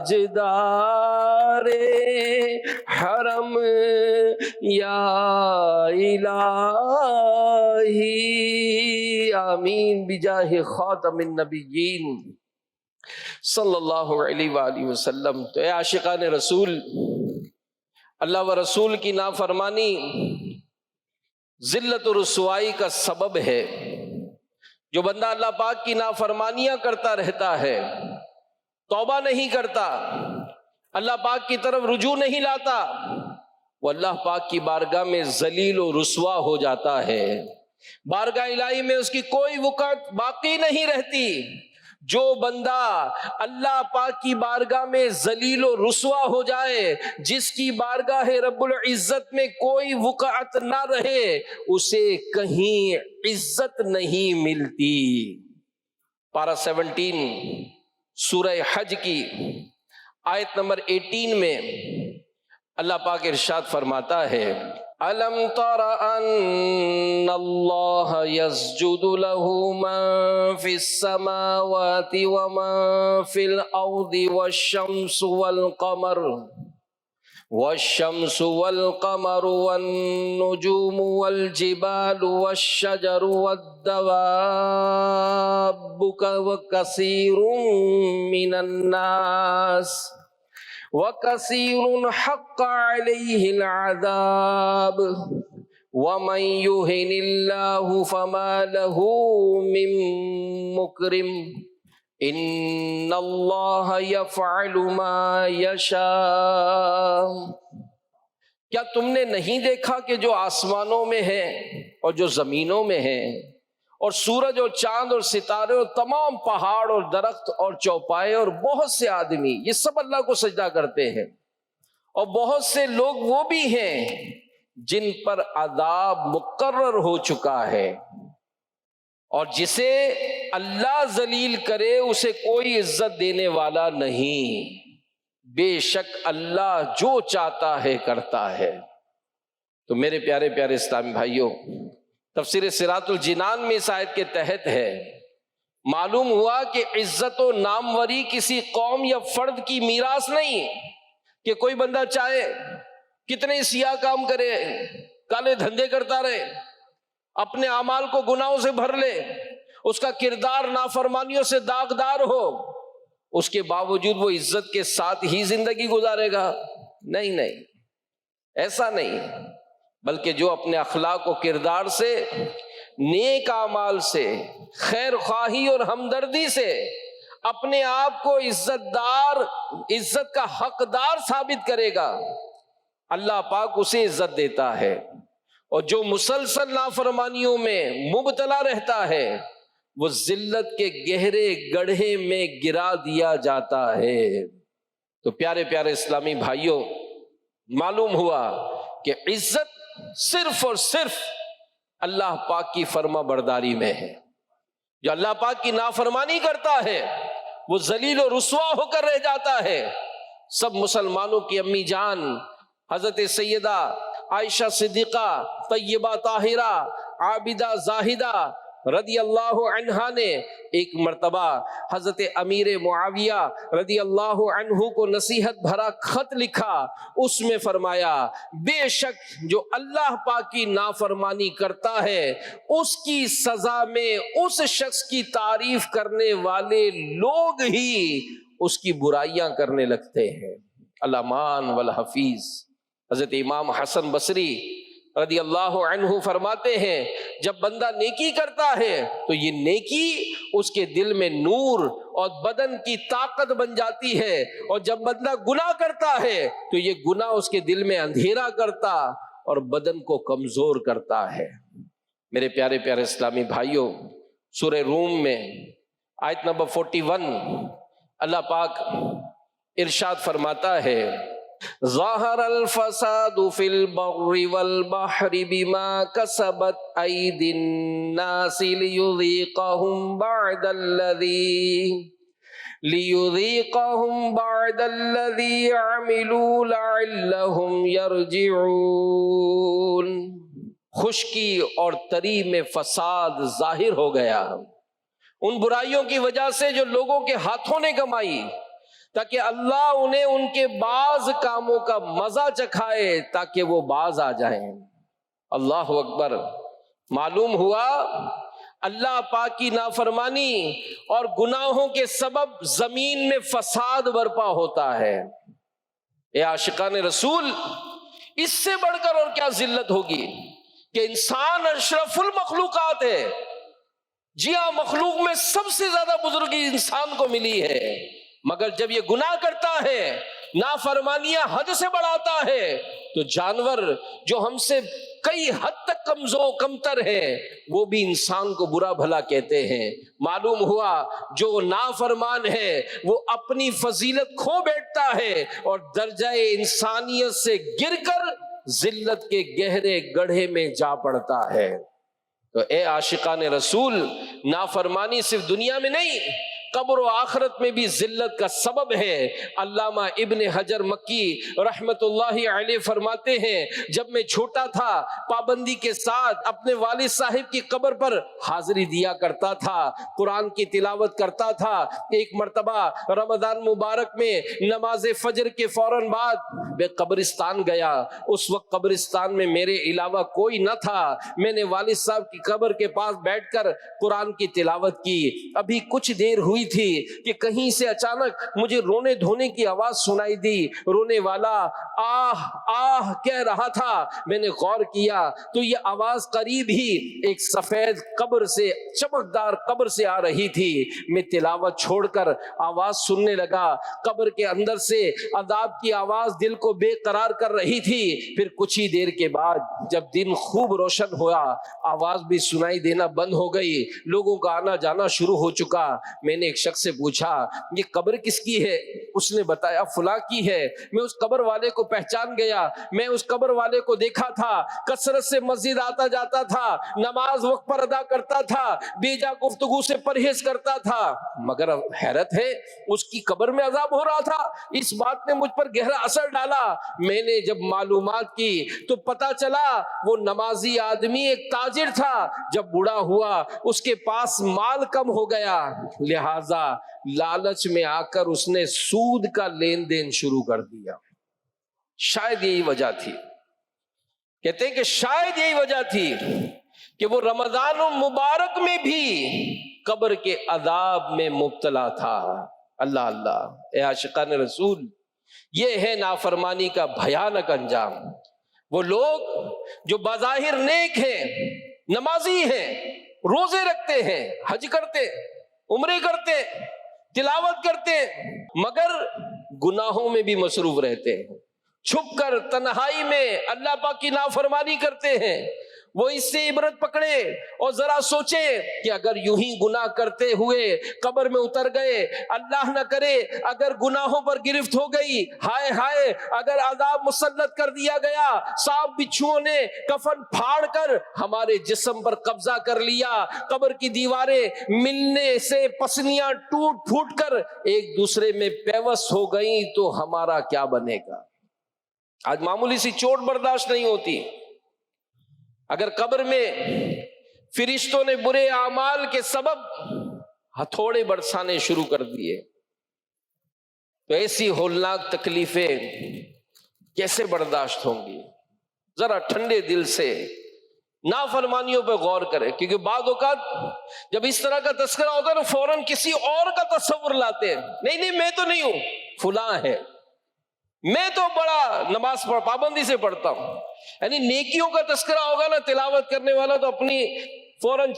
تاجدار حرم یا الہی، آمین بجاہ خاتم النبیین صلی اللہ علیہ وآلہ وسلم. تو اے عاشقان رسول، اللہ و رسول کی نافرمانی ذلت و رسوائی کا سبب ہے. جو بندہ اللہ پاک کی نافرمانیاں کرتا رہتا ہے، توبہ نہیں کرتا، اللہ پاک کی طرف رجوع نہیں لاتا، وہ اللہ پاک کی بارگاہ میں ذلیل و رسوا ہو جاتا ہے. بارگاہ الہی میں اس کی کوئی وقت باقی نہیں رہتی. جو بندہ اللہ پاک کی بارگاہ میں ذلیل و رسوا ہو جائے، جس کی بارگاہ رب العزت میں کوئی وقعت نہ رہے، اسے کہیں عزت نہیں ملتی. پارہ 17 سورہ حج کی آیت نمبر 18 میں اللہ پاک ارشاد فرماتا ہے، أَلَمْ تَرَ أَنَّ اللَّهَ يَسْجُدُ لَهُ مَن فِي السَّمَاوَاتِ وَمَن فِي الْأَرْضِ والشمس والقمر والنجوم والجبال والشجر والدواب وكثير من الناس وكثير حق عليه العذاب ومن يهن الله فما له من مكرم ان اللہ یفعل ما یشاء. کیا تم نے نہیں دیکھا کہ جو آسمانوں میں ہے اور جو زمینوں میں ہے، اور سورج اور چاند اور ستارے اور تمام پہاڑ اور درخت اور چوپائے اور بہت سے آدمی، یہ سب اللہ کو سجدہ کرتے ہیں، اور بہت سے لوگ وہ بھی ہیں جن پر عذاب مقرر ہو چکا ہے، اور جسے اللہ ذلیل کرے اسے کوئی عزت دینے والا نہیں. بے شک اللہ جو چاہتا ہے کرتا ہے. تو میرے پیارے پیارے اسلامی بھائیوں، تفسیر صراط الجنان میں اس آیت کے تحت ہے، معلوم ہوا کہ عزت و ناموری کسی قوم یا فرد کی میراث نہیں کہ کوئی بندہ چاہے کتنے سیاہ کام کرے، کالے دھندے کرتا رہے، اپنے اعمال کو گناہوں سے بھر لے، اس کا کردار نافرمانیوں سے داغدار ہو، اس کے باوجود وہ عزت کے ساتھ ہی زندگی گزارے گا. نہیں، ایسا نہیں، بلکہ جو اپنے اخلاق و کردار سے، نیک اعمال سے، خیر خواہی اور ہمدردی سے اپنے آپ کو عزت کا حقدار ثابت کرے گا، اللہ پاک اسے عزت دیتا ہے، اور جو مسلسل نافرمانیوں میں مبتلا رہتا ہے وہ ذلت کے گہرے گڑھے میں گرا دیا جاتا ہے۔ تو پیارے پیارے اسلامی بھائیوں، معلوم ہوا کہ عزت صرف اور صرف اللہ پاک کی فرما برداری میں ہے۔ جو اللہ پاک کی نافرمانی کرتا ہے وہ ذلیل و رسوا ہو کر رہ جاتا ہے۔ سب مسلمانوں کی امی جان حضرت سیدہ عائشہ صدیقہ طیبہ طاہرہ عابدہ زاہدہ رضی اللہ عنہا نے ایک مرتبہ حضرت امیر معاویہ رضی اللہ عنہ کو نصیحت بھرا خط لکھا، اس میں فرمایا بے شک جو اللہ پاک کی نافرمانی کرتا ہے اس کی سزا میں اس شخص کی تعریف کرنے والے لوگ ہی اس کی برائیاں کرنے لگتے ہیں۔ الامان والحفیظ حضرت امام حسن بصری رضی اللہ عنہ فرماتے ہیں جب بندہ نیکی کرتا ہے تو یہ نیکی اس کے دل میں نور اور بدن کی طاقت بن جاتی ہے، اور جب بندہ گناہ کرتا ہے تو یہ گناہ اس کے دل میں اندھیرا کرتا اور بدن کو کمزور کرتا ہے۔ میرے پیارے پیارے اسلامی بھائیوں، سورہ روم میں آیت نمبر 41 اللہ پاک ارشاد فرماتا ہے ظاہر الفساد فی البر والبحر بما کسبت ایدی الناس لیذیقہم بعد الذی عملوا لعلہم یرجعون۔ خشکی اور تری میں فساد ظاہر ہو گیا ان برائیوں کی وجہ سے جو لوگوں کے ہاتھوں نے کمائی، تاکہ اللہ انہیں ان کے بعض کاموں کا مزہ چکھائے تاکہ وہ باز آ جائیں۔ اللہ اکبر۔ معلوم ہوا اللہ پاک کی نافرمانی اور گناہوں کے سبب زمین میں فساد برپا ہوتا ہے۔ اے عاشقان رسول، اس سے بڑھ کر اور کیا ذلت ہوگی کہ انسان اشرف المخلوقات ہے۔ جی ہاں، مخلوق میں سب سے زیادہ بزرگی انسان کو ملی ہے، مگر جب یہ گناہ کرتا ہے، نافرمانیاں حد سے بڑھاتا ہے، تو جانور جو ہم سے کئی حد تک کمتر ہیں وہ بھی انسان کو برا بھلا کہتے ہیں۔ معلوم ہوا جو نافرمان ہے وہ اپنی فضیلت کھو بیٹھتا ہے اور درجہ انسانیت سے گر کر ذلت کے گہرے گڑھے میں جا پڑتا ہے۔ تو اے عاشقان رسول، نافرمانی صرف دنیا میں نہیں، قبر و آخرت میں بھی ذلت کا سبب ہے۔ علامہ ابن حجر مکی رحمت اللہ علیہ فرماتے ہیں جب میں چھوٹا تھا پابندی کے ساتھ اپنے والد صاحب کی قبر پر حاضری دیا کرتا تھا، قرآن کی تلاوت کرتا تھا۔ ایک مرتبہ رمضان مبارک میں نماز فجر کے فوراً بعد میں قبرستان گیا۔ اس وقت قبرستان میں میرے علاوہ کوئی نہ تھا۔ میں نے والد صاحب کی قبر کے پاس بیٹھ کر قرآن کی تلاوت کی۔ ابھی کچھ دیر ہوئی تھی کہ کہیں سے اچانک مجھے رونے دھونے کی آواز سنائی دی۔ رونے والا آہ آہ کہہ رہا تھا۔ میں نے غور کیا تو یہ آواز قریب ہی ایک سفید قبر سے، چمکدار قبر سے آ رہی تھی۔ میں تلاوت چھوڑ کر آواز سننے لگا۔ قبر کے اندر سے عذاب کی آواز دل کو بے قرار کر رہی تھی۔ پھر کچھ ہی دیر کے بعد جب دن خوب روشن ہوا، آواز بھی سنائی دینا بند ہو گئی، لوگوں کا آنا جانا شروع ہو چکا۔ میں نے ایک شخص سے پوچھا یہ قبر کس کی ہے؟ اس نے بتایا فلاں کی ہے۔ میں اس قبر والے کو پہچان گیا۔ میں اس قبر والے کو دیکھا تھا، کثرت سے مسجد آتا جاتا تھا، نماز وقت پر ادا کرتا تھا، بیجا گفتگو سے پرہیز کرتا تھا، مگر حیرت ہے اس کی قبر میں عذاب ہو رہا تھا۔ اس بات نے مجھ پر گہرا اثر ڈالا۔ میں نے جب معلومات کی تو پتا چلا وہ نمازی آدمی ایک تاجر تھا۔ جب بوڑھا ہوا اس کے پاس مال کم ہو گیا، لہذا لالچ میں آ کر اس نے سود کا لین دین شروع کر دیا۔ شاید یہی وجہ تھی، کہتے ہیں کہ شاید یہی وجہ تھی کہ وہ رمضان المبارک میں بھی قبر کے عذاب میں مبتلا تھا۔ اللہ اللہ، اے عاشقان رسول، یہ ہے نافرمانی کا بھیانک انجام۔ وہ لوگ جو بظاہر نیک ہیں، نمازی ہیں، روزے رکھتے ہیں، حج کرتے، عمرے کرتے، تلاوت کرتے ہیں مگر گناہوں میں بھی مصروف رہتے ہیں، چھپ کر تنہائی میں اللہ پاک کی نافرمانی کرتے ہیں۔ وہ اس سے عبرت پکڑے اور ذرا سوچے کہ اگر یوں ہی گناہ کرتے ہوئے قبر میں اتر گئے، اللہ نہ کرے اگر گناہوں پر گرفت ہو گئی، ہائے ہائے اگر عذاب مسلط کر دیا گیا، سانپ بچھوؤں نے کفن پھاڑ کر ہمارے جسم پر قبضہ کر لیا، قبر کی دیواریں ملنے سے پسلیاں ٹوٹ پھوٹ کر ایک دوسرے میں پیوست ہو گئیں تو ہمارا کیا بنے گا؟ آج معمولی سی چوٹ برداشت نہیں ہوتی، اگر قبر میں فرشتوں نے برے اعمال کے سبب ہتھوڑے برسانے شروع کر دیے تو ایسی ہولناک تکلیفیں کیسے برداشت ہوں گی؟ ذرا ٹھنڈے دل سے نافرمانیوں پہ غور کرے، کیونکہ بعض اوقات جب اس طرح کا تذکرہ ہوتا ہے تو فوراً کسی اور کا تصور لاتے ہیں، نہیں میں تو نہیں ہوں، فلاں ہے، میں تو بڑا نماز پابندی سے پڑھتا ہوں۔ یعنی نیکیوں کا تذکرہ ہوگا نا تلاوت کرنے والا تو اپنی فوراً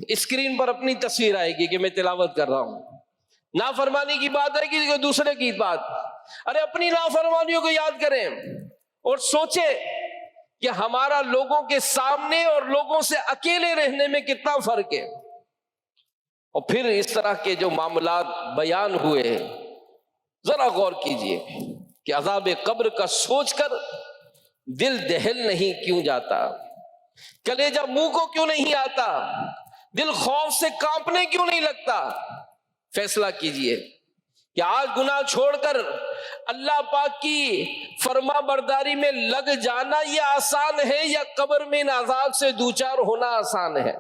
اسکرین پر اپنی تصویر آئے گی کہ میں تلاوت کر رہا ہوں۔ نافرمانی کی بات ہے کہ دوسرے کی بات، ارے اپنی نافرمانیوں کو یاد کریں اور سوچیں کہ ہمارا لوگوں کے سامنے اور لوگوں سے اکیلے رہنے میں کتنا فرق ہے۔ اور پھر اس طرح کے جو معاملات بیان ہوئے ذرا غور کیجئے کہ عذاب قبر کا سوچ کر دل دہل نہیں کیوں جاتا، کلیجہ منہ کو کیوں نہیں آتا، دل خوف سے کانپنے کیوں نہیں لگتا؟ فیصلہ کیجئے کہ آج گناہ چھوڑ کر اللہ پاک کی فرما برداری میں لگ جانا یہ آسان ہے یا قبر میں ان عذاب سے دوچار ہونا آسان ہے؟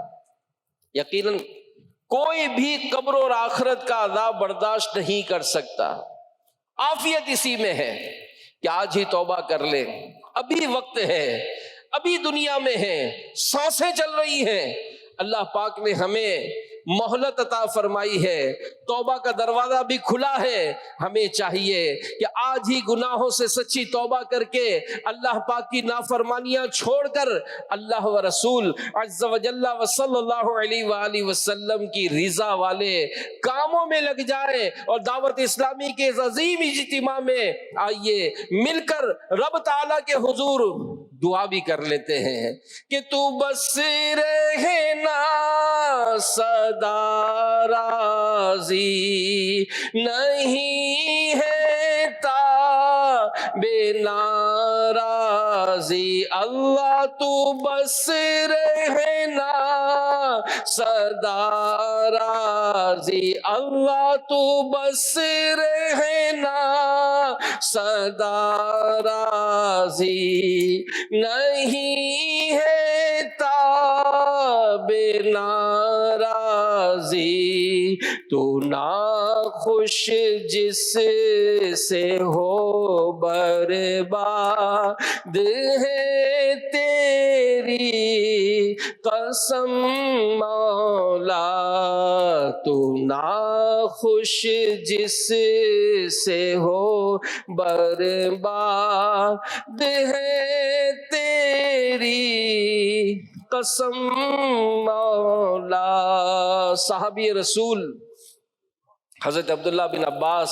یقیناً کوئی بھی قبر اور آخرت کا عذاب برداشت نہیں کر سکتا۔ عافیت اسی میں ہے کہ آج ہی توبہ کر لیں، ابھی وقت ہے، ابھی دنیا میں ہے، سانسیں چل رہی ہیں، اللہ پاک نے ہمیں مہلت عطا فرمائی ہے، توبہ کا دروازہ بھی کھلا ہے۔ ہمیں چاہیے کہ آج ہی گناہوں سے سچی توبہ کر کے اللہ پاک کی نافرمانیاں چھوڑ کر اللہ و رسول عز و جل و صلی اللہ علیہ وآلہ وسلم کی رضا والے کاموں میں لگ جائیں، اور دعوت اسلامی کے اس عظیم اجتماع میں آئیے مل کر رب تعالیٰ کے حضور دعا بھی کر لیتے ہیں کہ تو بس رہنا سدا راضی نہیں ہے تا بے ناراضی، اللہ تو بس رہنا سدا راضی، اللہ تو بس رہنا سدا راضی نہیں ہے تاب ناراضی، تو ناخوش جس سے ہو برباد ہے تیری قسم مولا، تو ناخوش جس سے ہو برباد ہے تیری قسم مولا۔ صحابی رسول حضرت عبداللہ بن عباس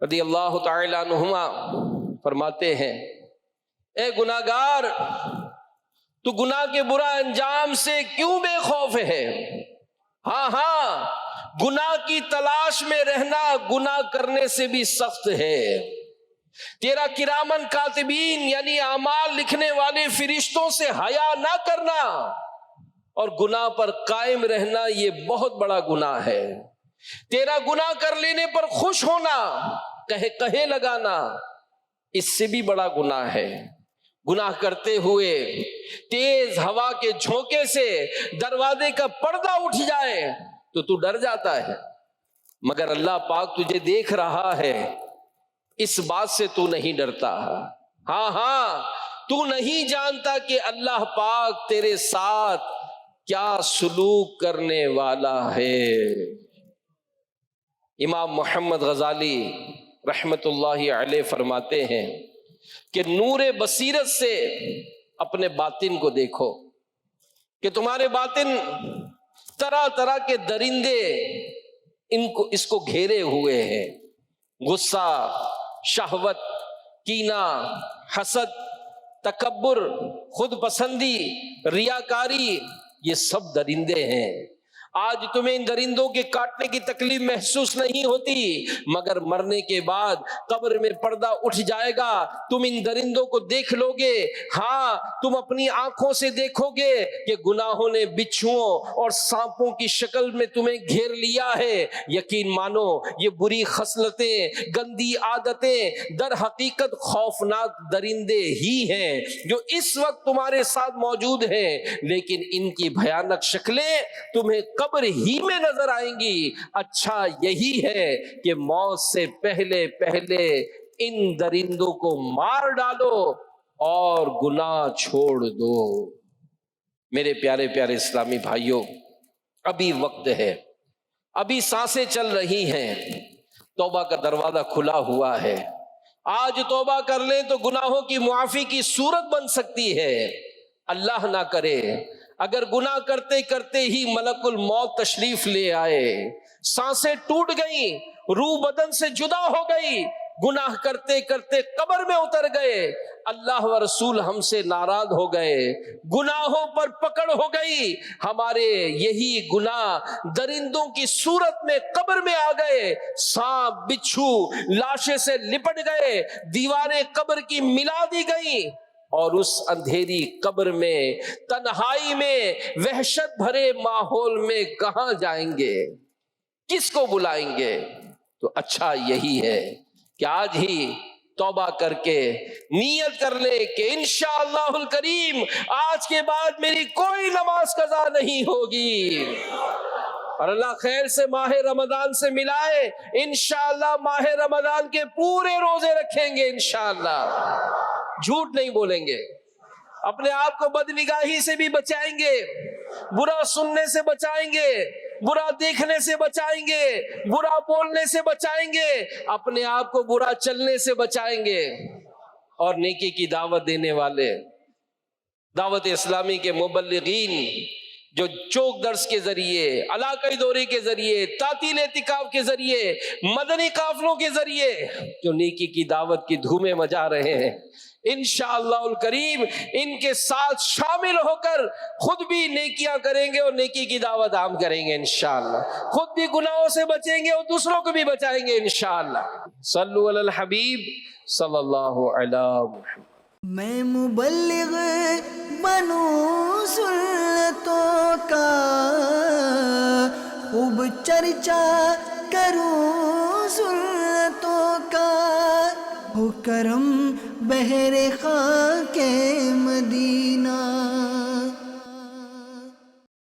رضی اللہ تعالی عنہما فرماتے ہیں، اے گناہگار، تو گناہ کے برا انجام سے کیوں بے خوف ہے؟ ہاں گناہ کی تلاش میں رہنا گناہ کرنے سے بھی سخت ہے۔ تیرا کرامن کاتبین یعنی اعمال لکھنے والے فرشتوں سے حیا نہ کرنا اور گناہ پر قائم رہنا یہ بہت بڑا گناہ ہے۔ تیرا گناہ کر لینے پر خوش ہونا، کہے لگانا، اس سے بھی بڑا گناہ ہے۔ گناہ کرتے ہوئے تیز ہوا کے جھونکے سے دروازے کا پردہ اٹھ جائے تو تو ڈر جاتا ہے، مگر اللہ پاک تجھے دیکھ رہا ہے، اس بات سے تو نہیں ڈرتا۔ ہاں تو نہیں جانتا کہ اللہ پاک تیرے ساتھ کیا سلوک کرنے والا ہے۔ امام محمد غزالی رحمت اللہ علیہ فرماتے ہیں کہ نور بصیرت سے اپنے باطن کو دیکھو کہ تمہارے باطن طرح طرح کے درندے اس کو گھیرے ہوئے ہیں۔ غصہ، شہوت، کینہ، حسد، تکبر، خود پسندی، ریاکاری، یہ سب درندے ہیں۔ آج تمہیں ان درندوں کے کاٹنے کی تکلیف محسوس نہیں ہوتی، مگر مرنے کے بعد قبر میں پردہ اٹھ جائے گا، تم ان درندوں کو دیکھ لو گے۔ ہاں، تم اپنی آنکھوں سے دیکھو گے کہ گناہوں نے بچھوؤں اور سانپوں کی شکل میں تمہیں گھیر لیا ہے۔ یقین مانو یہ بری خصلتیں، گندی عادتیں در حقیقت خوفناک درندے ہی ہیں جو اس وقت تمہارے ساتھ موجود ہیں، لیکن ان کی بھیانک شکلیں تمہیں قبر ہی میں نظر آئیں گی۔ اچھا یہی ہے کہ موت سے پہلے پہلے ان درندوں کو مار ڈالو اور گناہ چھوڑ دو۔ میرے پیارے پیارے اسلامی بھائیوں، ابھی وقت ہے، ابھی سانسیں چل رہی ہیں، توبہ کا دروازہ کھلا ہوا ہے۔ آج توبہ کر لیں تو گناہوں کی معافی کی صورت بن سکتی ہے۔ اللہ نہ کرے اگر گناہ کرتے کرتے ہی ملک الموت تشریف لے آئے، سانسیں ٹوٹ گئیں، روح بدن سے جدا ہو گئی، گناہ کرتے کرتے قبر میں اتر گئے، اللہ و رسول ہم سے ناراض ہو گئے، گناہوں پر پکڑ ہو گئی، ہمارے یہی گناہ درندوں کی صورت میں قبر میں آ گئے، سانپ بچھو لاشیں سے لپٹ گئے، دیواریں قبر کی ملا دی گئیں، اور اس اندھیری قبر میں، تنہائی میں، وحشت بھرے ماحول میں کہاں جائیں گے؟ کس کو بلائیں گے؟ تو اچھا یہی ہے کہ آج ہی توبہ کر کے نیت کر لے کہ انشاءاللہ الکریم آج کے بعد میری کوئی نماز قضا نہیں ہوگی، اور اللہ خیر سے ماہ رمضان سے ملائے، انشاءاللہ ماہ رمضان کے پورے روزے رکھیں گے انشاءاللہ، جھوٹ نہیں بولیں گے، اپنے آپ کو بدنگاہی سے بھی بچائیں گے، برا سننے سے بچائیں گے، برا دیکھنے سے بچائیں گے، برا بولنے سے بچائیں گے، اپنے آپ کو برا چلنے سے بچائیں گے، اور نیکی کی دعوت دینے والے، دعوت اسلامی کے مبلغین جو چوک درس کے ذریعے، علاقائی دورے کے ذریعے، تعطیل اعتکاف کے ذریعے، مدنی قافلوں کے ذریعے جو نیکی کی دعوت کی دھومیں مچا رہے ہیں، انشاءاللہ الکریم ان کے ساتھ شامل ہو کر خود بھی نیکیاں کریں گے اور نیکی کی دعوت عام کریں گے انشاءاللہ، خود بھی گناہوں سے بچیں گے اور دوسروں کو بھی بچائیں گے انشاءاللہ۔ صلو علی الحبیب صلی اللہ علیہ وسلم۔ میں مبلغ بنوں سنتوں کا، خوب چرچا کروں سنتوں کا، ہو کرم بہر خاک